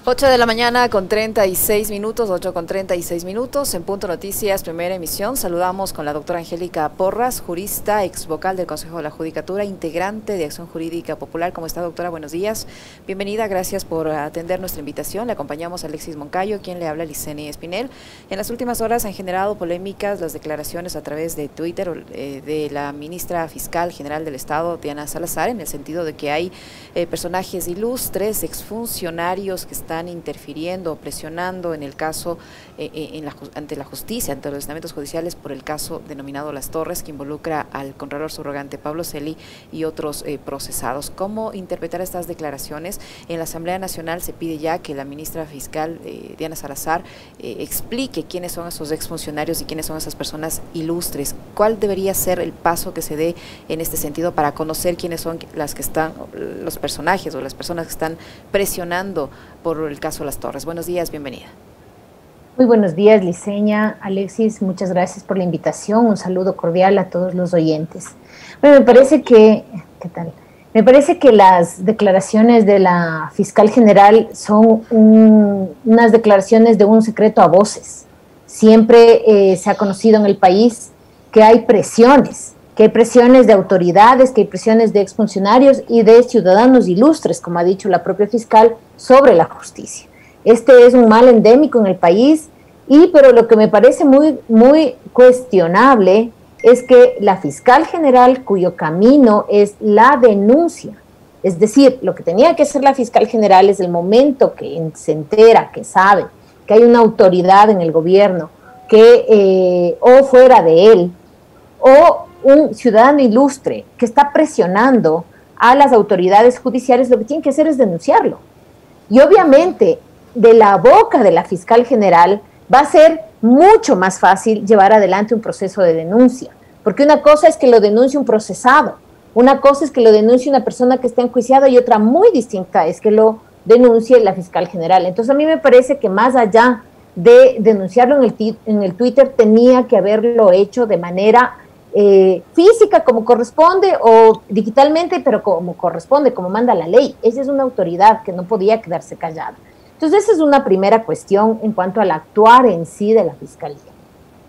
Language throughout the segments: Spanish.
8 de la mañana con 36 minutos, 8 con 36 minutos, en Punto Noticias, primera emisión. Saludamos con la doctora Angélica Porras, jurista, ex vocal del Consejo de la Judicatura, integrante de Acción Jurídica Popular. ¿Cómo está, doctora? Buenos días. Bienvenida, gracias por atender nuestra invitación. Le acompañamos a Alexis Moncayo, quien le habla, Liceni Espinel. En las últimas horas han generado polémicas las declaraciones a través de Twitter de la ministra fiscal general del Estado, Diana Salazar, en el sentido de que hay personajes ilustres, exfuncionarios que están interfiriendo, presionando en el caso ante la justicia, ante los estamentos judiciales por el caso denominado Las Torres, que involucra al contralor subrogante Pablo Celi y otros procesados. ¿Cómo interpretar estas declaraciones? En la Asamblea Nacional se pide ya que la ministra fiscal Diana Salazar explique quiénes son esos exfuncionarios y quiénes son esas personas ilustres. ¿Cuál debería ser el paso que se dé en este sentido para conocer quiénes son los personajes o las personas que están presionando por el caso Las Torres? Buenos días, bienvenida. Muy buenos días, Liceña, Alexis, muchas gracias por la invitación, un saludo cordial a todos los oyentes. Bueno, me parece que, ¿qué tal? Me parece que las declaraciones de la fiscal general son unas declaraciones de un secreto a voces. Siempre se ha conocido en el país que hay presiones de autoridades, que hay presiones de exfuncionarios y de ciudadanos ilustres, como ha dicho la propia fiscal, sobre la justicia. Este es un mal endémico en el país, pero lo que me parece muy cuestionable es que la fiscal general, cuyo camino es la denuncia, es decir, lo que tenía que hacer la fiscal general es el momento que se entera, que sabe que hay una autoridad en el gobierno que o fuera de él, o un ciudadano ilustre que está presionando a las autoridades judiciales, lo que tienen que hacer es denunciarlo. Y obviamente, de la boca de la fiscal general va a ser mucho más fácil llevar adelante un proceso de denuncia, porque una cosa es que lo denuncie un procesado, una cosa es que lo denuncie una persona que está enjuiciada y otra muy distinta es que lo denuncie la fiscal general. Entonces a mí me parece que más allá de denunciarlo en el Twitter, tenía que haberlo hecho de manera física como corresponde o digitalmente, pero como corresponde, como manda la ley. Esa es una autoridad que no podía quedarse callada. Entonces esa es una primera cuestión en cuanto al actuar en sí de la fiscalía.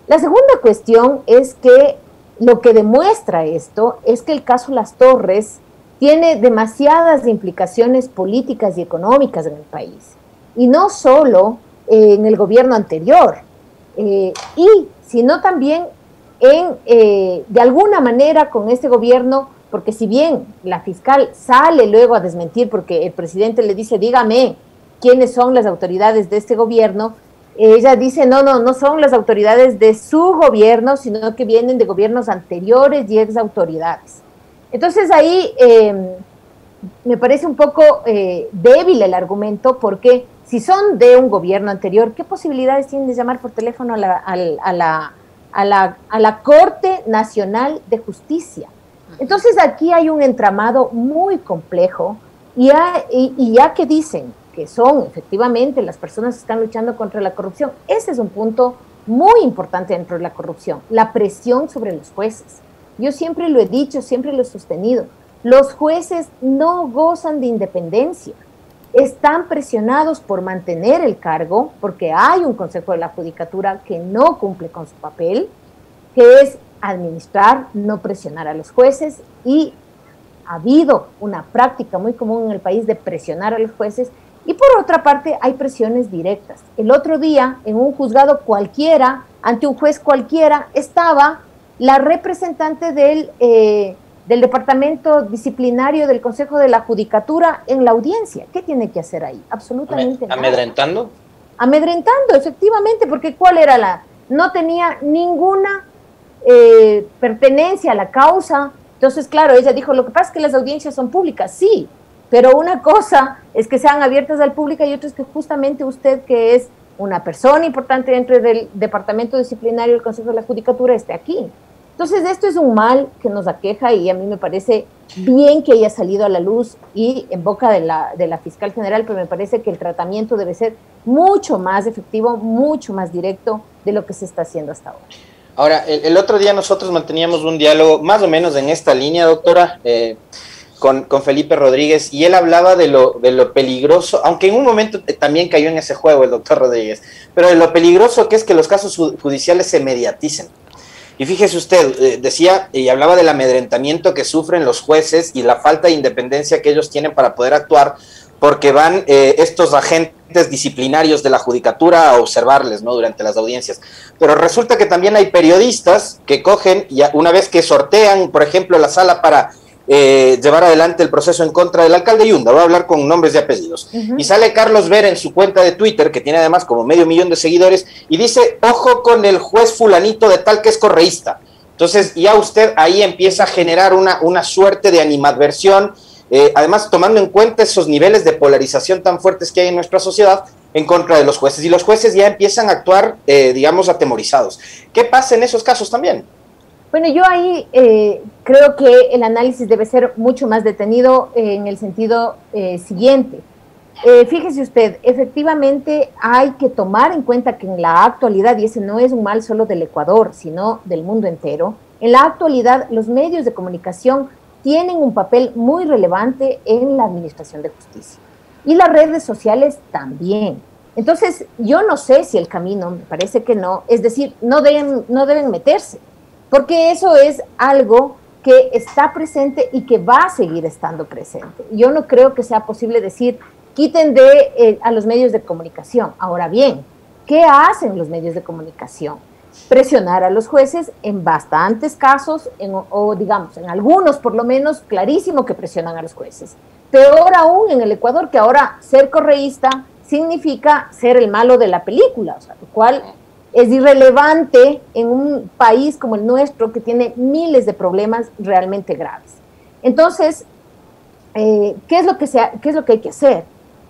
La segunda cuestión es que lo que demuestra esto es que el caso Las Torres tiene demasiadas implicaciones políticas y económicas en el país, y no solo en el gobierno anterior, sino también de alguna manera con este gobierno, porque si bien la fiscal sale luego a desmentir porque el presidente le dice, dígame quiénes son las autoridades de este gobierno, ella dice, no son las autoridades de su gobierno, sino que vienen de gobiernos anteriores y ex autoridades. Entonces ahí me parece un poco débil el argumento, porque si son de un gobierno anterior, ¿qué posibilidades tienen de llamar por teléfono a la Corte Nacional de Justicia? Entonces aquí hay un entramado muy complejo, y ya que dicen que son efectivamente las personas que están luchando contra la corrupción, ese es un punto muy importante dentro de la corrupción, la presión sobre los jueces. Yo siempre lo he dicho, siempre lo he sostenido, los jueces no gozan de independencia, están presionados por mantener el cargo, porque hay un Consejo de la Judicatura que no cumple con su papel, que es administrar, no presionar a los jueces, y ha habido una práctica muy común en el país de presionar a los jueces, y por otra parte hay presiones directas. El otro día, en un juzgado cualquiera, ante un juez cualquiera, estaba la representante del departamento disciplinario del Consejo de la Judicatura en la audiencia. ¿Qué tiene que hacer ahí? Absolutamente nada. ¿Amedrentando? Amedrentando, efectivamente, porque ¿cuál era no tenía ninguna pertenencia a la causa? Entonces, claro, ella dijo, lo que pasa es que las audiencias son públicas, sí, pero una cosa es que sean abiertas al público y otra es que justamente usted, que es una persona importante dentro del departamento disciplinario del Consejo de la Judicatura, esté aquí. Entonces, esto es un mal que nos aqueja, y a mí me parece bien que haya salido a la luz y en boca de la fiscal general, pero me parece que el tratamiento debe ser mucho más efectivo, mucho más directo de lo que se está haciendo hasta ahora. Ahora, el otro día nosotros manteníamos un diálogo más o menos en esta línea, doctora. con Felipe Rodríguez y él hablaba de lo peligroso, aunque en un momento también cayó en ese juego el doctor Rodríguez, pero de lo peligroso que es que los casos judiciales se mediaticen. Y fíjese usted, decía y hablaba del amedrentamiento que sufren los jueces y la falta de independencia que ellos tienen para poder actuar, porque van estos agentes disciplinarios de la judicatura a observarles, ¿no?, durante las audiencias. Pero resulta que también hay periodistas que cogen, y una vez que sortean, por ejemplo, la sala para llevar adelante el proceso en contra del alcalde Yunda, voy a hablar con nombres y apellidos, y sale Carlos Vera en su cuenta de Twitter, que tiene además como 500,000 de seguidores, y dice, ojo con el juez fulanito de tal que es correísta. Entonces ya usted ahí empieza a generar una suerte de animadversión, además tomando en cuenta esos niveles de polarización tan fuertes que hay en nuestra sociedad en contra de los jueces, y los jueces ya empiezan a actuar, digamos, atemorizados. ¿Qué pasa en esos casos también? Bueno, yo ahí creo que el análisis debe ser mucho más detenido en el sentido siguiente. Fíjese usted, efectivamente hay que tomar en cuenta que en la actualidad, y ese no es un mal solo del Ecuador, sino del mundo entero, en la actualidad los medios de comunicación tienen un papel muy relevante en la administración de justicia. Y las redes sociales también. Entonces, yo no sé si el camino, me parece que no, es decir, no deben meterse, porque eso es algo que está presente y que va a seguir estando presente. Yo no creo que sea posible decir, quiten a los medios de comunicación. Ahora bien, ¿qué hacen los medios de comunicación? Presionar a los jueces en bastantes casos, o digamos, en algunos por lo menos, clarísimo que presionan a los jueces. Peor aún en el Ecuador, que ahora ser correísta significa ser el malo de la película, o sea, lo cual es irrelevante en un país como el nuestro, que tiene miles de problemas realmente graves. Entonces, ¿qué es lo que hay que hacer?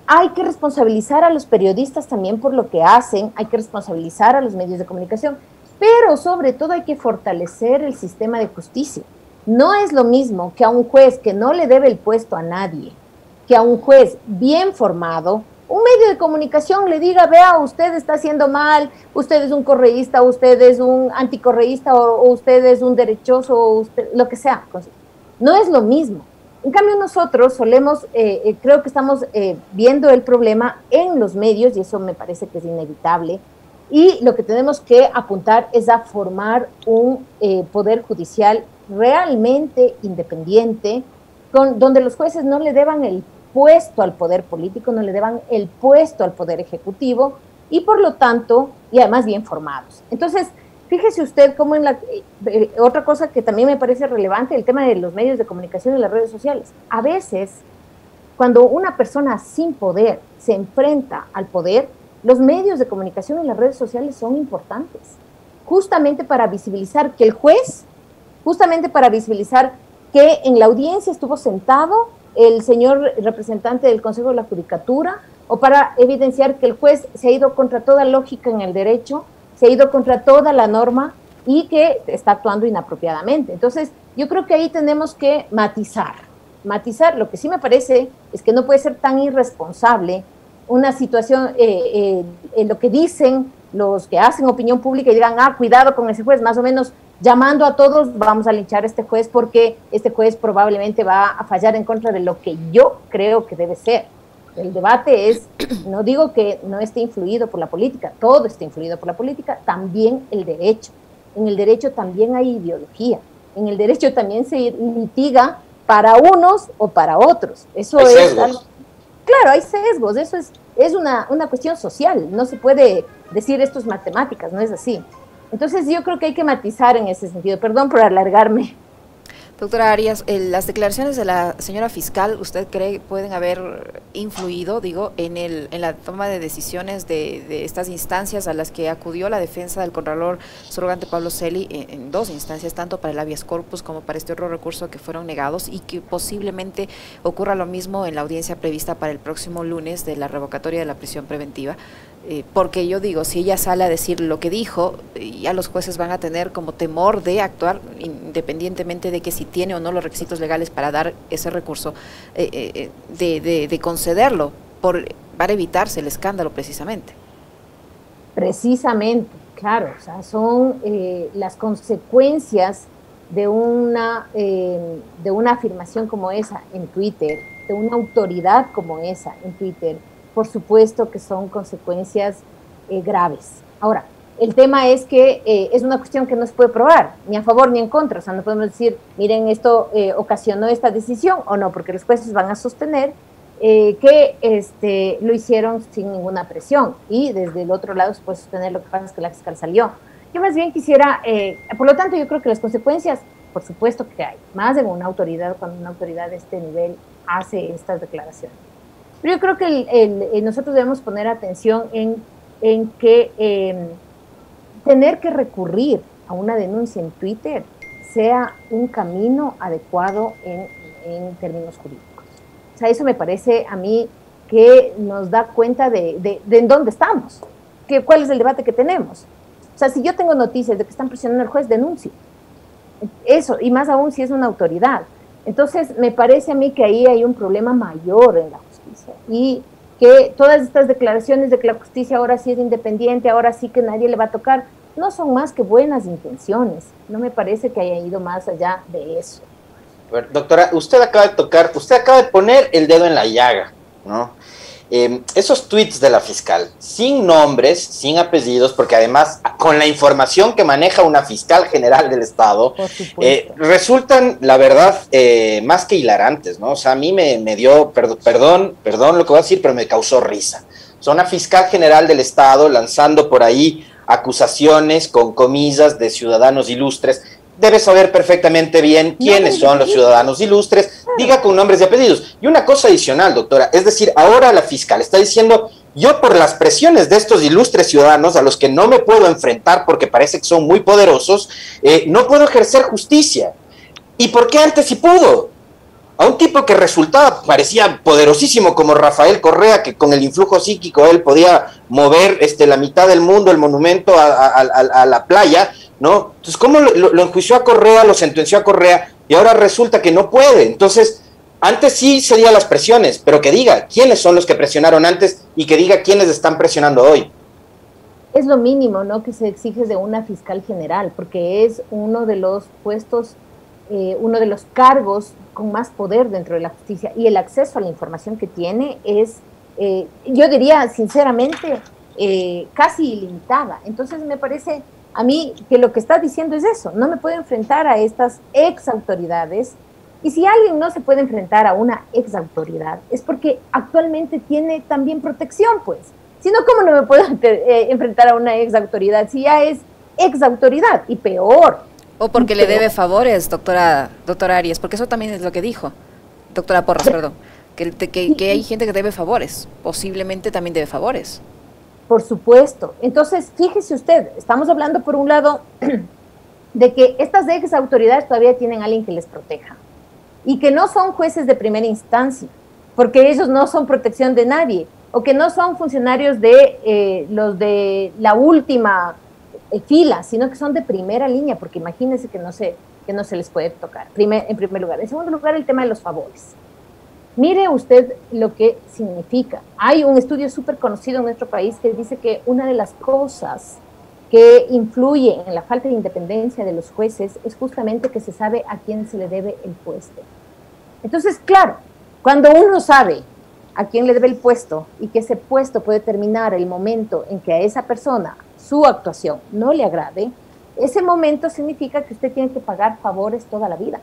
Hay que responsabilizar a los periodistas también por lo que hacen, hay que responsabilizar a los medios de comunicación, pero sobre todo hay que fortalecer el sistema de justicia. No es lo mismo que a un juez que no le debe el puesto a nadie, que a un juez bien formado, un medio de comunicación le diga, vea, usted está haciendo mal, usted es un correísta, usted es un anticorreísta, o usted es un derechoso, o usted, lo que sea. No es lo mismo. En cambio, nosotros solemos, creo que estamos viendo el problema en los medios, y eso me parece que es inevitable, y lo que tenemos que apuntar es a formar un poder judicial realmente independiente, donde los jueces no le deban el puesto al poder político, no le deban el puesto al poder ejecutivo, y por lo tanto, y además bien formados. Entonces, fíjese usted cómo en otra cosa que también me parece relevante, el tema de los medios de comunicación y las redes sociales. A veces, cuando una persona sin poder se enfrenta al poder, los medios de comunicación y las redes sociales son importantes, justamente para visibilizar que el juez, justamente para visibilizar que en la audiencia estuvo sentado el señor representante del Consejo de la Judicatura, o para evidenciar que el juez se ha ido contra toda lógica en el derecho, se ha ido contra toda la norma y que está actuando inapropiadamente. Entonces, yo creo que ahí tenemos que matizar. Lo que sí me parece es que no puede ser tan irresponsable una situación en lo que dicen los que hacen opinión pública y digan, cuidado con ese juez, más o menos llamando a todos, vamos a linchar a este juez porque este juez probablemente va a fallar en contra de lo que yo creo que debe ser. El debate es, no digo que no esté influido por la política, todo está influido por la política, también el derecho. En el derecho también hay ideología, en el derecho también se litiga para unos o para otros. Eso es algo, claro, hay sesgos, eso es una cuestión social, no se puede decir esto es matemáticas, no es así. Entonces yo creo que hay que matizar en ese sentido. Perdón por alargarme. Doctora Arias, las declaraciones de la señora fiscal, ¿usted cree pueden haber influido, en la toma de decisiones de estas instancias a las que acudió la defensa del contralor subrogante Pablo Celi en dos instancias, tanto para el habeas corpus como para este otro recurso que fueron negados, y que posiblemente ocurra lo mismo en la audiencia prevista para el próximo lunes de la revocatoria de la prisión preventiva? Porque yo digo, si ella sale a decir lo que dijo, ya los jueces van a tener como temor de actuar, independientemente de que si tiene o no los requisitos legales para dar ese recurso, de concederlo, para evitarse el escándalo precisamente. Precisamente, claro, o sea, son las consecuencias de una afirmación como esa en Twitter, de una autoridad como esa en Twitter, por supuesto que son consecuencias graves. Ahora, el tema es que es una cuestión que no se puede probar, ni a favor ni en contra. O sea, no podemos decir, miren, esto ocasionó esta decisión o no, porque los jueces van a sostener que lo hicieron sin ninguna presión. Y desde el otro lado se puede sostener lo que pasa es que la fiscal salió. Yo más bien quisiera, por lo tanto, yo creo que las consecuencias, por supuesto que hay, más de una autoridad, cuando una autoridad de este nivel hace estas declaraciones. Pero yo creo que nosotros debemos poner atención en que tener que recurrir a una denuncia en Twitter sea un camino adecuado en términos jurídicos. O sea, eso me parece a mí que nos da cuenta de en dónde estamos, cuál es el debate que tenemos. O sea, si yo tengo noticias de que están presionando al juez, denuncio. Eso, y más aún si es una autoridad. Entonces, me parece a mí que ahí hay un problema mayor en la justicia y que todas estas declaraciones de que la justicia ahora sí es independiente, ahora sí que nadie le va a tocar, no son más que buenas intenciones. No me parece que haya ido más allá de eso. Bueno, doctora, usted acaba de poner el dedo en la llaga, ¿no? Esos tweets de la fiscal, sin nombres, sin apellidos, porque además con la información que maneja una fiscal general del Estado, resultan, la verdad, más que hilarantes, ¿no? O sea, a mí me dio, perdón lo que voy a decir, pero me causó risa. O sea, una fiscal general del Estado lanzando por ahí acusaciones con comillas de ciudadanos ilustres. Debe saber perfectamente bien quiénes son los ciudadanos ilustres, diga con nombres y apellidos. Y una cosa adicional, doctora, es decir, ahora la fiscal está diciendo, yo por las presiones de estos ilustres ciudadanos a los que no me puedo enfrentar porque parece que son muy poderosos, no puedo ejercer justicia. ¿Y por qué antes sí pudo? A un tipo que parecía poderosísimo como Rafael Correa, que con el influjo psíquico él podía mover la mitad del mundo, el monumento a la playa, ¿no? Entonces, ¿cómo lo enjuició a Correa, lo sentenció a Correa, y ahora resulta que no puede? Entonces, antes sí cedía las presiones, pero que diga quiénes son los que presionaron antes y que diga quiénes están presionando hoy. Es lo mínimo, ¿no?, que se exige de una fiscal general, porque es uno de los puestos, uno de los cargos con más poder dentro de la justicia, y el acceso a la información que tiene es, yo diría sinceramente, casi ilimitada. Entonces me parece a mí que lo que está diciendo es eso, no me puedo enfrentar a estas ex autoridades, y si alguien no se puede enfrentar a una ex autoridad es porque actualmente tiene también protección, pues. Si no, ¿cómo no me puedo enfrentar a una ex autoridad si ya es ex autoridad? Y peor. O porque le debe favores, doctora Arias, porque eso también es lo que dijo, doctora Porras, perdón, que hay gente que debe favores, posiblemente también debe favores. Por supuesto. Entonces, fíjese usted, estamos hablando por un lado de que estas ex autoridades todavía tienen a alguien que les proteja y que no son jueces de primera instancia, porque ellos no son protección de nadie, o que no son funcionarios de los de la última fila, sino que son de primera línea, porque imagínense que no se les puede tocar, en primer lugar. En segundo lugar, el tema de los favores. Mire usted lo que significa. Hay un estudio súper conocido en nuestro país que dice que una de las cosas que influye en la falta de independencia de los jueces es justamente que se sabe a quién se le debe el puesto. Entonces, claro, cuando uno sabe a quién le debe el puesto y que ese puesto puede terminar el momento en que a esa persona su actuación no le agrade, ese momento significa que usted tiene que pagar favores toda la vida.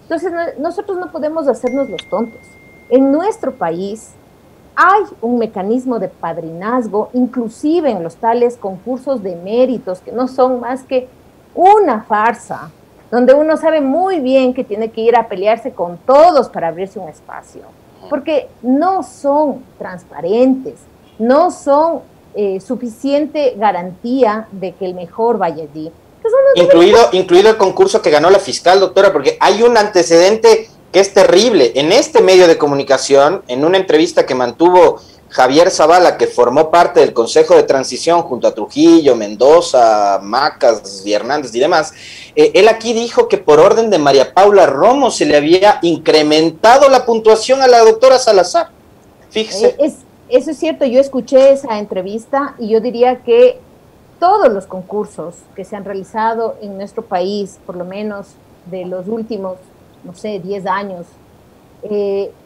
Entonces, nosotros no podemos hacernos los tontos. En nuestro país hay un mecanismo de padrinazgo, inclusive en los tales concursos de méritos, que no son más que una farsa, donde uno sabe muy bien que tiene que ir a pelearse con todos para abrirse un espacio, porque no son transparentes, no son suficiente garantía de que el mejor vaya allí. Incluido el concurso que ganó la fiscal, doctora, porque hay un antecedente que es terrible. En este medio de comunicación, en una entrevista que mantuvo Javier Zavala, que formó parte del Consejo de Transición junto a Trujillo, Mendoza, Macas y Hernández y demás, él aquí dijo que por orden de María Paula Romo se le había incrementado la puntuación a la doctora Salazar. Fíjese. Eso es cierto, yo escuché esa entrevista y yo diría que todos los concursos que se han realizado en nuestro país, por lo menos de los últimos, no sé, 10 años,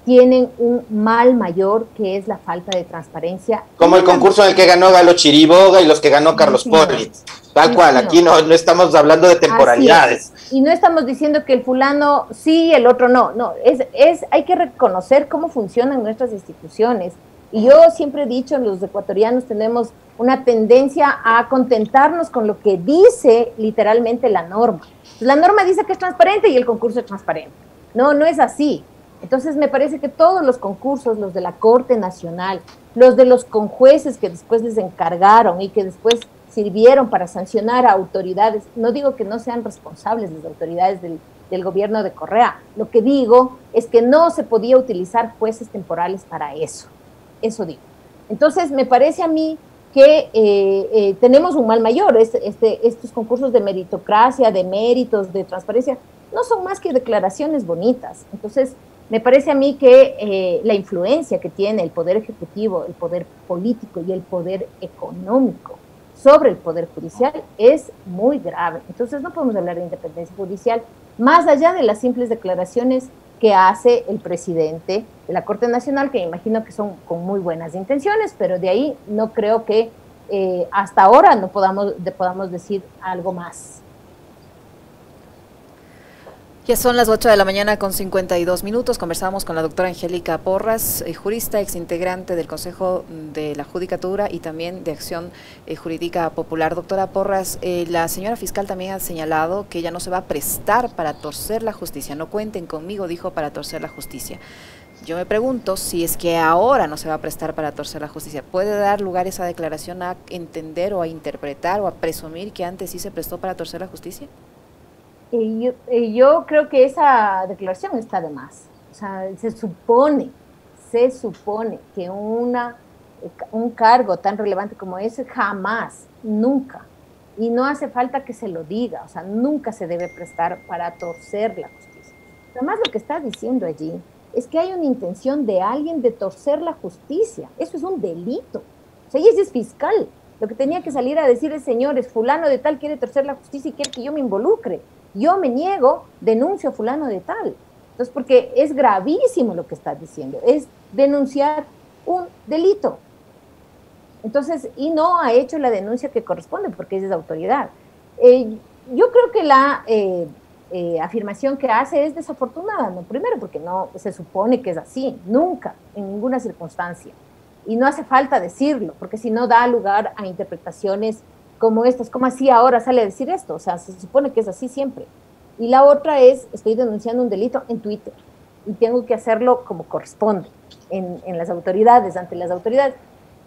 tienen un mal mayor, que es la falta de transparencia. Como el concurso en el que ganó Galo Chiriboga y los que ganó Carlos Poli. Tal cual, aquí no estamos hablando de temporalidades. Y no estamos diciendo que el fulano sí, el otro no. No, hay que reconocer cómo funcionan nuestras instituciones. Y yo siempre he dicho, los ecuatorianos tenemos una tendencia a contentarnos con lo que dice literalmente la norma. Pues la norma dice que es transparente y el concurso es transparente. No, no es así. Entonces me parece que todos los concursos, los de la Corte Nacional, los de los conjueces que después les encargaron y que después sirvieron para sancionar a autoridades, no digo que no sean responsables las autoridades del gobierno de Correa, lo que digo es que no se podía utilizar jueces temporales para eso digo. Entonces me parece a mí que tenemos un mal mayor. Estos concursos de meritocracia, de méritos, de transparencia, no son más que declaraciones bonitas. Entonces, me parece a mí que la influencia que tiene el poder ejecutivo, el poder político y el poder económico sobre el poder judicial es muy grave. Entonces, no podemos hablar de independencia judicial más allá de las simples declaraciones que hace el presidente de la Corte Nacional, que me imagino que son con muy buenas intenciones, pero de ahí no creo que hasta ahora no podamos decir algo más. Ya son las 8 de la mañana con 52 minutos. Conversamos con la doctora Angélica Porras, jurista, exintegrante del Consejo de la Judicatura y también de Acción Jurídica Popular. Doctora Porras, la señora fiscal también ha señalado que ella no se va a prestar para torcer la justicia. No cuenten conmigo, dijo, para torcer la justicia. Yo me pregunto si es que ahora no se va a prestar para torcer la justicia. ¿Puede dar lugar esa declaración a entender o a interpretar o a presumir que antes sí se prestó para torcer la justicia? Yo creo que esa declaración está de más. O sea, se supone que un cargo tan relevante como ese jamás, nunca, y no hace falta que se lo diga, o sea, nunca se debe prestar para torcer la justicia. Además, lo que está diciendo allí es que hay una intención de alguien de torcer la justicia. Eso es un delito. O sea, y ese es fiscal. Lo que tenía que salir a decir es, señores, fulano de tal quiere torcer la justicia y quiere que yo me involucre. Yo me niego, denuncio a fulano de tal. Entonces, porque es gravísimo lo que está diciendo, es denunciar un delito. Entonces, y no ha hecho la denuncia que corresponde, porque esa es autoridad. Yo creo que la afirmación que hace es desafortunada, ¿no? Primero, porque no se supone que es así, nunca, en ninguna circunstancia. Y no hace falta decirlo, porque si no da lugar a interpretaciones como estas, como así ahora sale a decir esto, o sea, se supone que es así siempre. Y la otra es, estoy denunciando un delito en Twitter, y tengo que hacerlo como corresponde, en las autoridades, ante las autoridades.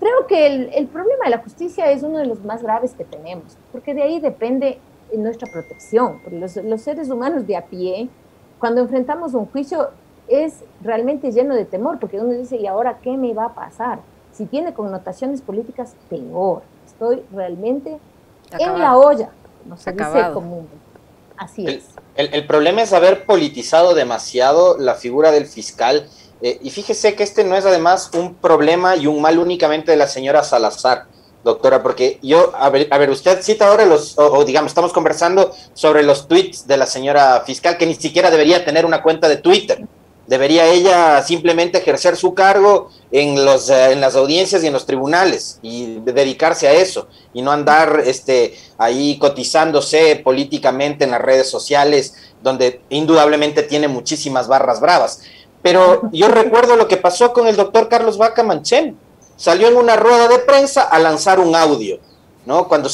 Creo que el problema de la justicia es uno de los más graves que tenemos, porque de ahí depende nuestra protección. Porque los seres humanos de a pie, cuando enfrentamos un juicio, es realmente lleno de temor, porque uno dice, ¿y ahora qué me va a pasar? Si tiene connotaciones políticas, peor. Estoy realmente en la olla, como se dice comúnmente. Así es. El problema es haber politizado demasiado la figura del fiscal. Y fíjese que este no es además un problema y un mal únicamente de la señora Salazar, doctora, porque yo, a ver, usted cita ahora digamos, estamos conversando sobre los tweets de la señora fiscal, que ni siquiera debería tener una cuenta de Twitter. Debería ella simplemente ejercer su cargo en las audiencias y en los tribunales y dedicarse a eso y no andar ahí cotizándose políticamente en las redes sociales, donde indudablemente tiene muchísimas barras bravas. Pero yo recuerdo lo que pasó con el doctor Carlos Vaca Manchen. Salió en una rueda de prensa a lanzar un audio, ¿no? Cuando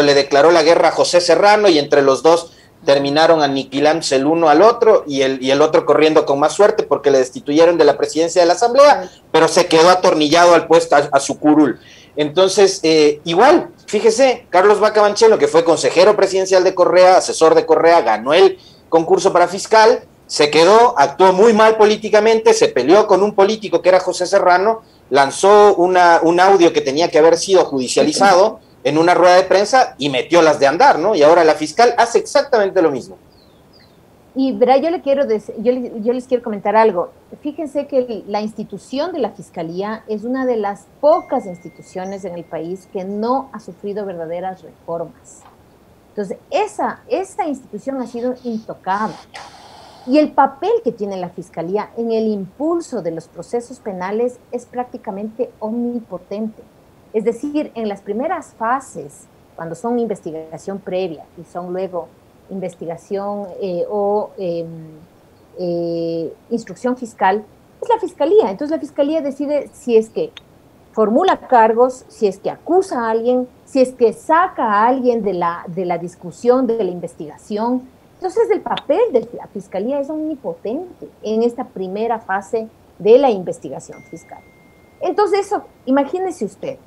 le declaró la guerra a José Serrano y entre los dos terminaron aniquilándose el uno al otro y el otro corriendo con más suerte porque le destituyeron de la presidencia de la Asamblea, pero se quedó atornillado al puesto a su curul. Entonces, igual, fíjese, Carlos Vaca Mancheno, que fue consejero presidencial de Correa, asesor de Correa, ganó el concurso para fiscal, se quedó, actuó muy mal políticamente, se peleó con un político que era José Serrano, lanzó un audio que tenía que haber sido judicializado en una rueda de prensa y metió las de andar, ¿no? Y ahora la fiscal hace exactamente lo mismo. Y verá, yo les quiero comentar algo. Fíjense que la institución de la Fiscalía es una de las pocas instituciones en el país que no ha sufrido verdaderas reformas. Entonces, esa institución ha sido intocable. Y el papel que tiene la Fiscalía en el impulso de los procesos penales es prácticamente omnipotente. Es decir, en las primeras fases, cuando son investigación previa y son luego investigación instrucción fiscal, es la Fiscalía. Entonces la Fiscalía decide si es que formula cargos, si es que acusa a alguien, si es que saca a alguien de la discusión, de la investigación. Entonces el papel de la Fiscalía es omnipotente en esta primera fase de la investigación fiscal. Entonces eso, imagínese usted,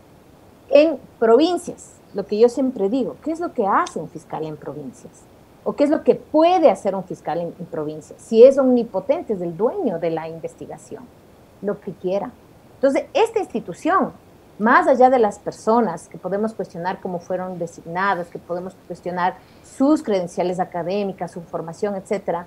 en provincias, lo que yo siempre digo, ¿qué es lo que hace un fiscal en provincias? ¿O qué es lo que puede hacer un fiscal en provincias? Si es omnipotente, es el dueño de la investigación, lo que quiera. Entonces, esta institución, más allá de las personas que podemos cuestionar cómo fueron designadas, que podemos cuestionar sus credenciales académicas, su formación, etcétera,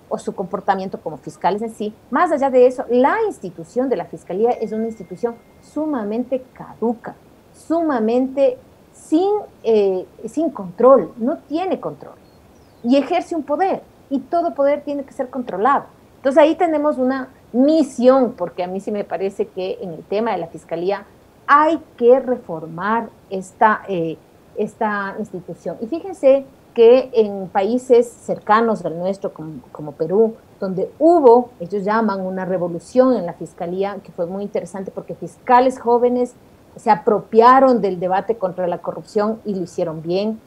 o su comportamiento como fiscales en sí, más allá de eso, la institución de la Fiscalía es una institución sumamente caduca, sumamente sin control, no tiene control, y ejerce un poder, y todo poder tiene que ser controlado. Entonces ahí tenemos una misión, porque a mí sí me parece que en el tema de la Fiscalía hay que reformar esta institución. Y fíjense que en países cercanos al nuestro, como Perú, donde hubo, ellos llaman una revolución en la Fiscalía, que fue muy interesante porque fiscales jóvenes se apropiaron del debate contra la corrupción y lo hicieron bien.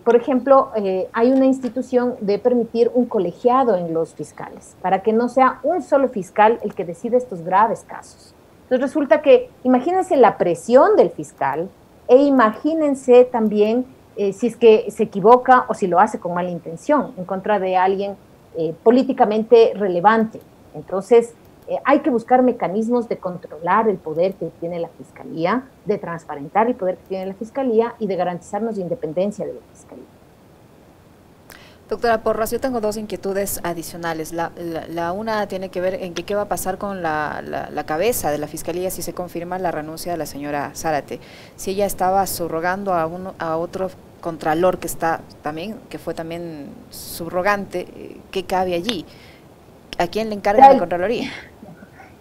Por ejemplo, hay una institución de permitir un colegiado en los fiscales, para que no sea un solo fiscal el que decide estos graves casos. Entonces resulta que, imagínense la presión del fiscal e imagínense también si es que se equivoca o si lo hace con mala intención en contra de alguien políticamente relevante. Entonces, hay que buscar mecanismos de controlar el poder que tiene la Fiscalía, de transparentar el poder que tiene la Fiscalía y de garantizarnos la independencia de la Fiscalía. Doctora Porras, yo tengo dos inquietudes adicionales. La una tiene que ver en qué va a pasar con la cabeza de la Fiscalía si se confirma la renuncia de la señora Zárate. Si ella estaba subrogando a otro contralor que fue también subrogante, ¿qué cabe allí? ¿A quién le encarga la Contraloría?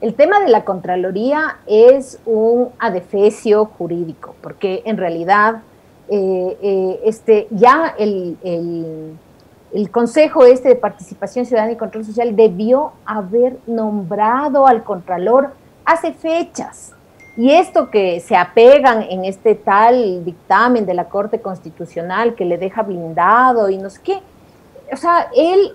El tema de la Contraloría es un adefesio jurídico, porque en realidad ya el Consejo de Participación Ciudadana y Control Social debió haber nombrado al Contralor hace fechas. Y esto que se apegan en este tal dictamen de la Corte Constitucional que le deja blindado y no sé qué, o sea, él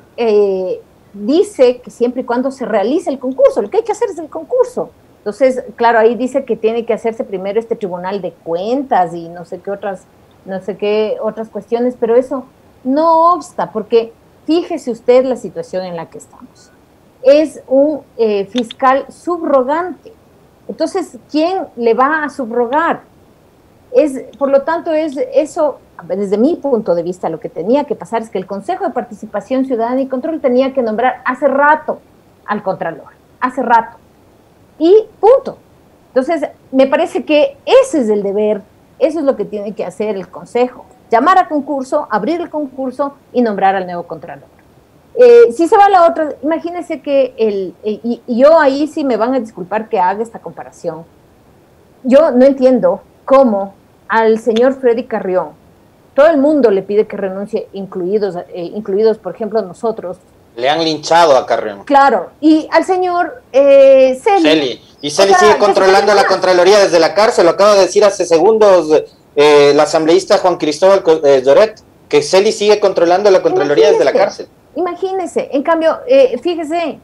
dice que siempre y cuando se realice el concurso, lo que hay que hacer es el concurso. Entonces, claro, ahí dice que tiene que hacerse primero este Tribunal de Cuentas y no sé qué otras cuestiones, pero eso no obsta, porque fíjese usted la situación en la que estamos. Es un fiscal subrogante. Entonces, ¿quién le va a subrogar? Por lo tanto, eso, desde mi punto de vista, lo que tenía que pasar es que el Consejo de Participación Ciudadana y Control tenía que nombrar hace rato al Contralor, hace rato, y punto. Entonces, me parece que ese es el deber, eso es lo que tiene que hacer el Consejo, llamar a concurso, abrir el concurso y nombrar al nuevo Contralor. Si se va a la otra, imagínense que y yo ahí sí me van a disculpar que haga esta comparación. Yo no entiendo cómo al señor Freddy Carrión todo el mundo le pide que renuncie, incluidos por ejemplo, nosotros. Le han linchado a Carrión. Claro, y al señor Celi. Y Celi sigue controlando la Contraloría desde la cárcel, lo acaba de decir hace segundos el asambleísta Juan Cristóbal Doret, que Celi sigue controlando la Contraloría desde la cárcel. Imagínese, en cambio, fíjese,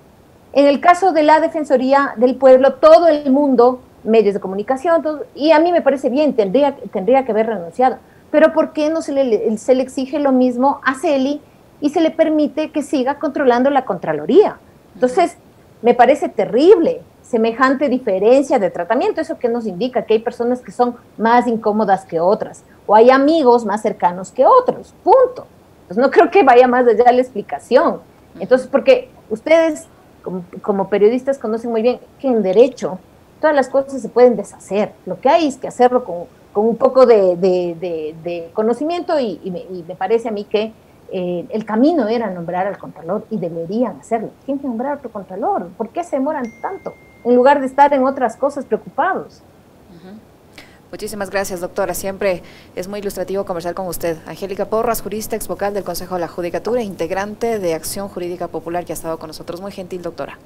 en el caso de la Defensoría del Pueblo, todo el mundo, medios de comunicación, y a mí me parece bien, tendría que haber renunciado, pero ¿por qué no se le exige lo mismo a Celi y se le permite que siga controlando la Contraloría? Entonces, me parece terrible semejante diferencia de tratamiento. Eso que nos indica que hay personas que son más incómodas que otras, o hay amigos más cercanos que otros, punto. Pues no creo que vaya más allá la explicación. Entonces, porque ustedes como periodistas conocen muy bien que en derecho todas las cosas se pueden deshacer. Lo que hay es que hacerlo con un poco de conocimiento y me parece a mí que el camino era nombrar al Contralor y deberían hacerlo. Tienen que nombrar a otro Contralor. ¿Por qué se demoran tanto? En lugar de estar en otras cosas preocupados. Muchísimas gracias, doctora. Siempre es muy ilustrativo conversar con usted. Angélica Porras, jurista, exvocal del Consejo de la Judicatura, integrante de Acción Jurídica Popular, que ha estado con nosotros. Muy gentil, doctora.